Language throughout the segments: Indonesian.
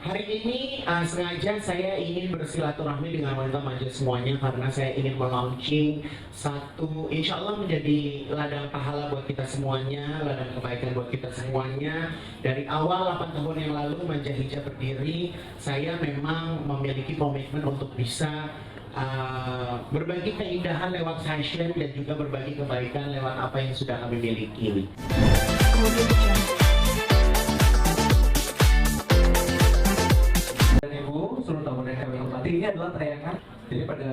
Hari ini sengaja saya ingin bersilaturahmi dengan wanita manja semuanya karena saya ingin melaunching satu, insya Allah menjadi ladang pahala buat kita semuanya, ladang kebaikan buat kita semuanya. Dari awal 8 tahun yang lalu Manja Hijab berdiri, saya memang memiliki komitmen untuk bisa berbagi keindahan lewat fashion dan juga berbagi kebaikan lewat apa yang sudah kami miliki. Dan Ibu, seluruh tamu yang kami hormati, ini adalah tayangan. Jadi pada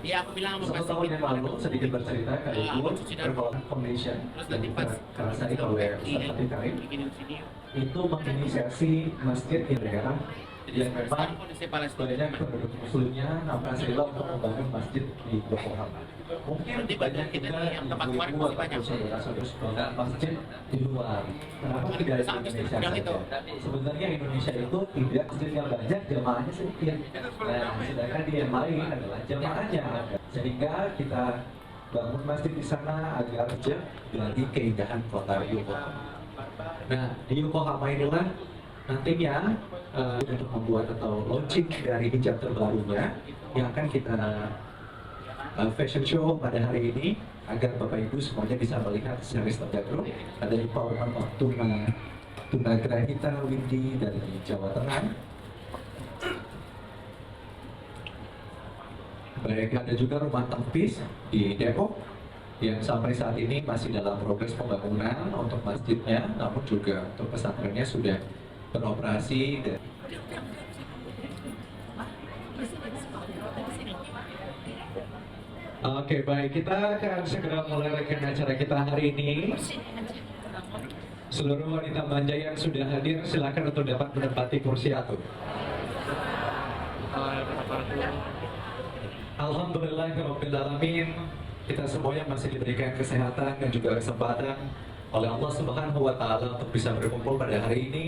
Ya, aku bilang 1 tahun yang lalu sedikit bercerita Kak Ibu Berbolak Foundation dan Karasari oleh Ustaz Fatih Karim itu menginisiasi masjid di daerah yang memang banyak penduduk muslimnya Alhamdulillah untuk membangun masjid di Yokohama. Mungkin banyak juga ibu-ibu atau saudara-saudara masjid di luar. Kenapa tidak di Indonesia saja? Sebenarnya Indonesia itu tidak masjidnya banyak, jamaahnya sedikit. Nah, sedangkan di yang lain adalah jamaahnya ada. Sehingga kita bangun masjid di sana agar dari keindahan kota Yokohama. Nah, di Yokohama inilah nantinya untuk membuat atau launching dari hijab terbarunya yang akan kita fashion show pada hari ini agar Bapak Ibu semuanya bisa melihat secara spektakuler. Ada empowerment of tunagrahita Windy dari Jawa Tengah. Baik, ada juga rumah tahfiz di Depok yang sampai saat ini masih dalam progres pembangunan untuk masjidnya, namun juga untuk pesantrennya sudah beroperasi. Dan Oke, baik, kita akan segera mulai rangkaian acara kita hari ini. Seluruh wanita manja yang sudah hadir, silakan untuk dapat menempati kursi atur. Alhamdulillahirrahmanirrahim. Kita semuanya masih diberikan kesehatan dan juga kesempatan oleh Allah Subhanahu wa Ta'ala untuk bisa berkumpul pada hari ini.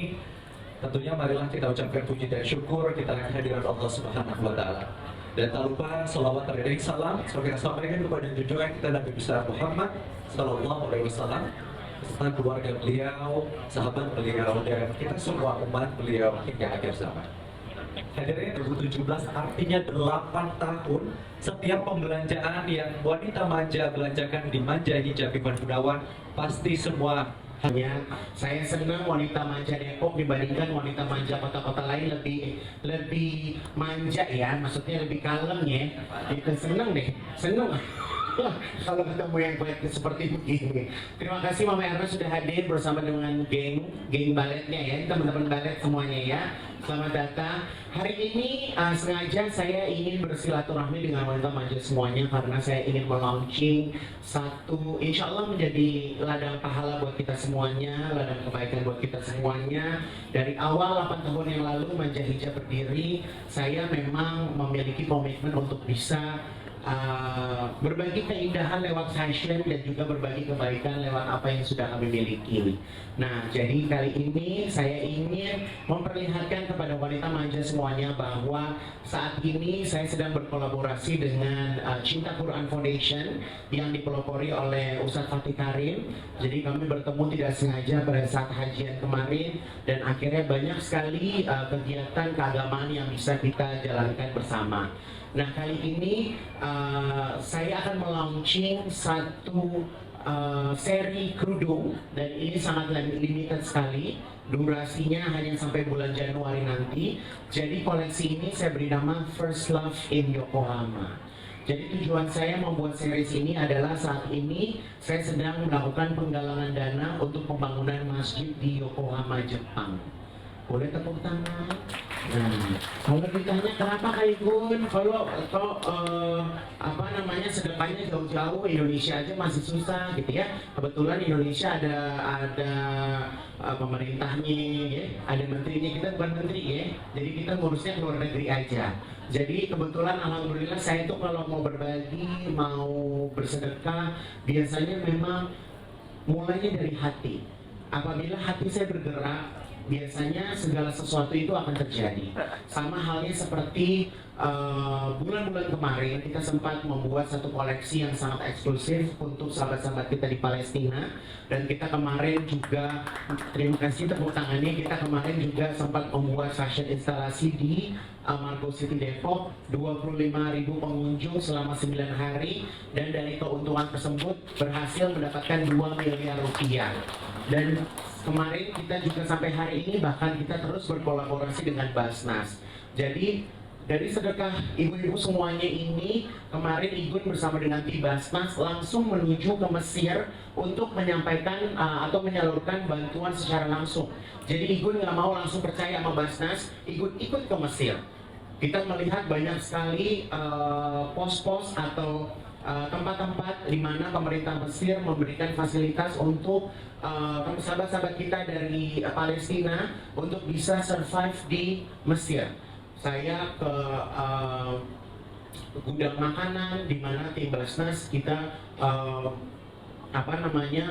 Tentunya marilah kita ucapkan puji dan syukur kita kehadiran Allah Subhanahu wa Ta'ala. Dan tak lupa salawat dan salam sebagai kita sampaikan kepada junjungan kita Nabi besar Muhammad sallallahu alaihi wasallam serta keluarga beliau, sahabat beliau, dan kita semua umat beliau hingga akhir zaman. Hadirin 2017 artinya 8 tahun setiap pembelanjaan yang wanita manja belanjakan di Manja Hijab Ivan Gunawan pasti semua hanya saya senang wanita manja Depok dibandingkan wanita manja kota-kota lain lebih manja ya, maksudnya lebih kalem ya. Itu senang deh, senang kalau ketemu yang baik seperti begini. Terima kasih Mama Erna sudah hadir bersama dengan geng baletnya ya, teman-teman balet semuanya ya. Selamat datang. Hari ini sengaja saya ingin bersilaturahmi dengan wanita manja semuanya karena saya ingin melaunching satu, insya Allah menjadi ladang pahala buat kita semuanya, ladang kebaikan buat kita semuanya. Dari awal 8 tahun yang lalu Manja Hijab berdiri, saya memang memiliki komitmen untuk bisa berbagi keindahan lewat fashion dan juga berbagi kebaikan lewat apa yang sudah kami miliki. Nah, jadi kali ini saya ingin memperlihatkan kepada wanita manja semuanya bahwa saat ini saya sedang berkolaborasi dengan Cinta Quran Foundation yang dipelopori oleh Ustaz Fatih Karim. Jadi kami bertemu tidak sengaja pada saat hajian kemarin dan akhirnya banyak sekali kegiatan keagamaan yang bisa kita jalankan bersama. Nah, kali ini saya akan melaunching satu seri kerudung dan ini sangat limited sekali, durasinya hanya sampai bulan Januari nanti. Jadi koleksi ini saya beri nama First Love in Yokohama. Jadi tujuan saya membuat series ini adalah saat ini saya sedang melakukan penggalangan dana untuk pembangunan masjid di Yokohama, Jepang. Boleh tepuk tangan? Nah, kalau ditanya kenapa Kak Igun, kalau apa namanya sedekahnya jauh-jauh, Indonesia aja masih susah gitu ya. Kebetulan Indonesia ada pemerintahnya, ya, ada menterinya, kita bukan menteri ya. Jadi kita ngurusnya ke luar negeri aja. Jadi kebetulan alhamdulillah saya tuh kalau mau berbagi, mau bersedekah, biasanya memang mulainya dari hati. Apabila hati saya bergerak, biasanya segala sesuatu itu akan terjadi. Sama halnya seperti bulan-bulan kemarin kita sempat membuat satu koleksi yang sangat eksklusif untuk sahabat-sahabat kita di Palestina, dan kita kemarin juga, terima kasih tepuk tangannya, kita kemarin juga sempat membuat fashion instalasi di Margo City Depok, 25.000 pengunjung selama 9 hari, dan dari keuntungan tersebut berhasil mendapatkan 2 miliar rupiah. Dan kemarin kita juga sampai hari ini bahkan kita terus berkolaborasi dengan Basnas. Jadi dari sedekah ibu-ibu semuanya ini, kemarin Igun bersama dengan tim Basnas langsung menuju ke Mesir untuk menyampaikan atau menyalurkan bantuan secara langsung. Jadi Igun nggak mau langsung percaya sama Basnas, Igun ikut ke Mesir. Kita melihat banyak sekali pos-pos atau tempat-tempat di mana pemerintah Mesir memberikan fasilitas untuk sahabat-sahabat kita dari Palestina untuk bisa survive di Mesir. Saya ke gudang makanan di mana tim Basnas kita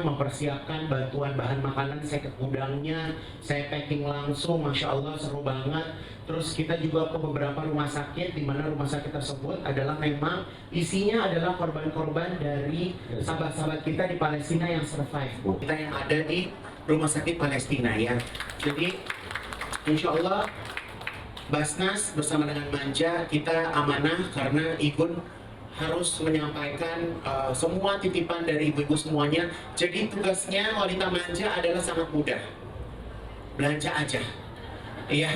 mempersiapkan bantuan bahan makanan. Saya ke gudangnya, saya packing langsung, masya Allah seru banget. Terus kita juga ke beberapa rumah sakit di mana rumah sakit tersebut adalah memang isinya adalah korban-korban dari sahabat-sahabat kita di Palestina yang survive, Bu. Kita yang ada di rumah sakit Palestina ya. Jadi insya Allah Basnas bersama dengan Manja kita amanah karena Igun harus menyampaikan semua titipan dari ibu-ibu semuanya. Jadi tugasnya wanita Manja adalah sangat mudah. Belanja aja. Iya,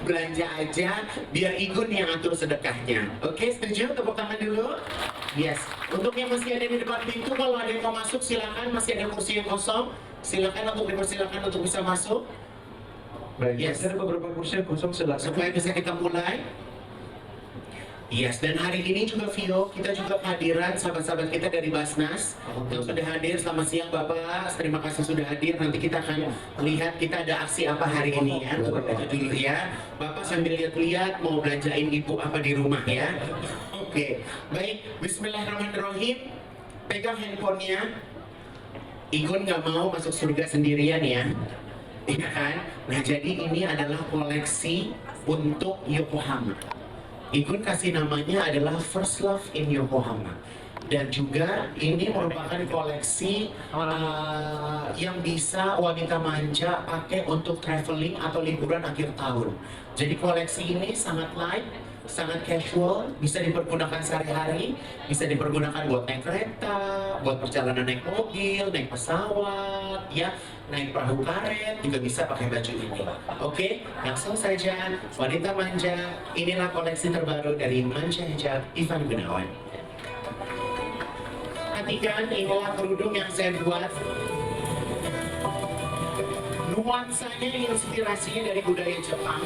belanja aja biar Igun yang atur sedekahnya. Oke, setuju? Tepuk tangan dulu. Yes. Untuk yang masih ada di depan pintu, kalau ada yang mau masuk silakan, masih ada kursi yang kosong. Silakan untuk dipersilakan untuk bisa masuk. Baik, Yes. ada beberapa kursi yang kosong, silakan. Supaya bisa kita mulai. Yes, dan hari ini juga Vio, kita juga kehadiran sahabat-sahabat kita dari Basnas yang sudah hadir. Selamat siang Bapak, terima kasih sudah hadir. Nanti kita akan lihat kita ada aksi apa hari ini ya. Tunggu dulu ya. Bapak sambil lihat-lihat mau belanjain ibu apa di rumah ya. Oke, baik. Bismillahirrahmanirrahim. Pegang handphonenya. Igun nggak mau masuk surga sendirian ya. Iya kan? Nah jadi ini adalah koleksi untuk Yokohama. Igun kasih namanya adalah First Love in Yokohama. Dan juga ini merupakan koleksi yang bisa wanita manja pakai untuk traveling atau liburan akhir tahun. Jadi koleksi ini sangat light, sangat casual, bisa dipergunakan sehari-hari, bisa dipergunakan buat naik kereta, buat perjalanan naik mobil, naik pesawat, ya, naik perahu karet, juga bisa pakai baju ini. Oke, langsung saja, wanita manja, inilah koleksi terbaru dari Manja Hijab Ivan Gunawan. Perhatikan, inilah kerudung yang saya buat. Nuansanya, inspirasinya dari budaya Jepang.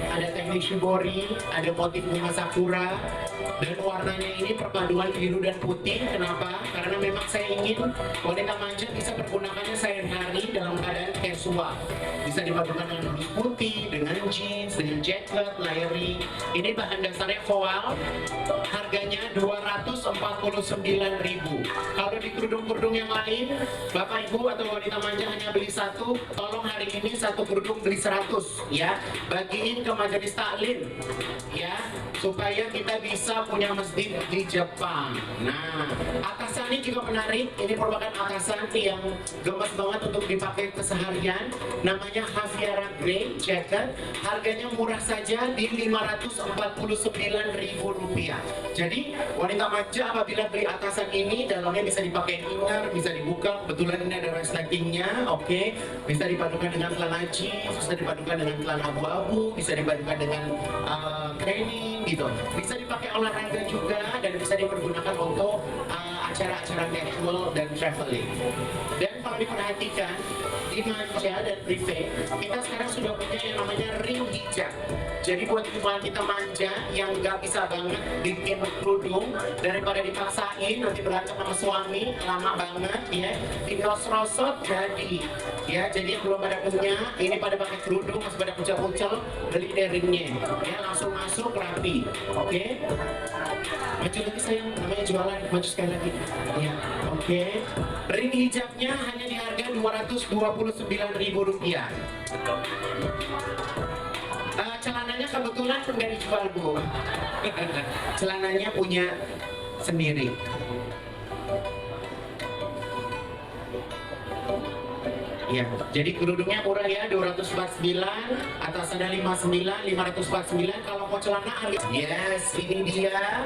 Ada teknik shibori, ada motif bunga sakura, dan warnanya ini perpaduan biru dan putih. Kenapa? Karena memang saya ingin wanita manja bisa pergunakannya sehari-hari dalam keadaan casual. Bisa dipadukan dengan blus putih, dengan jeans, dengan jacket, layering. Ini bahan dasarnya voile, harganya 249.000. Kalau di kerudung-kerudung yang lain, Bapak Ibu atau wanita manja hanya beli satu, tolong hari ini satu kerudung beli 100 ya. Bagiin ke majelis taklim ya, supaya kita bisa punya masjid di Jepang. Nah, atasannya juga menarik. Ini merupakan atasan yang gemes banget untuk dipakai keseharian. Namanya Javiera Grey Jacket. Harganya murah saja di Rp549.000. Jadi wanita manja apabila beli atasan ini, dalamnya bisa dipakai inner, bisa dibuka. Kebetulan ini ada resletingnya, oke. Bisa dipadukan dengan celana jeans, bisa dipadukan dengan celana abu-abu, bisa dipadukan dengan training gitu. Bisa dipakai olahraga juga dan bisa dipergunakan untuk acara-acara casual dan traveling. Dan kalau diperhatikan di Manja dan Privé, kita sekarang sudah punya yang namanya ring hijab. Jadi buat kita manja yang nggak bisa banget bikin kerudung, daripada dipaksain nanti berantem sama suami lama banget ya, tinggal serosot jadi ya. Jadi yang belum pada punya, ini pada pakai kerudung masih pada pucel-pucel, beli deh ringnya ya, langsung masuk rapi. Oke, maju lagi sayang, namanya jualan, maju sekali lagi ya. Oke, ring hijabnya hanya di harga Rp5.229.000. Celananya kebetulan nggak dijual, Bu. Celananya punya sendiri. Ya, jadi kerudungnya murah ya, 249, atas ada 59, 549. Kalau mau celana, yes, ini dia.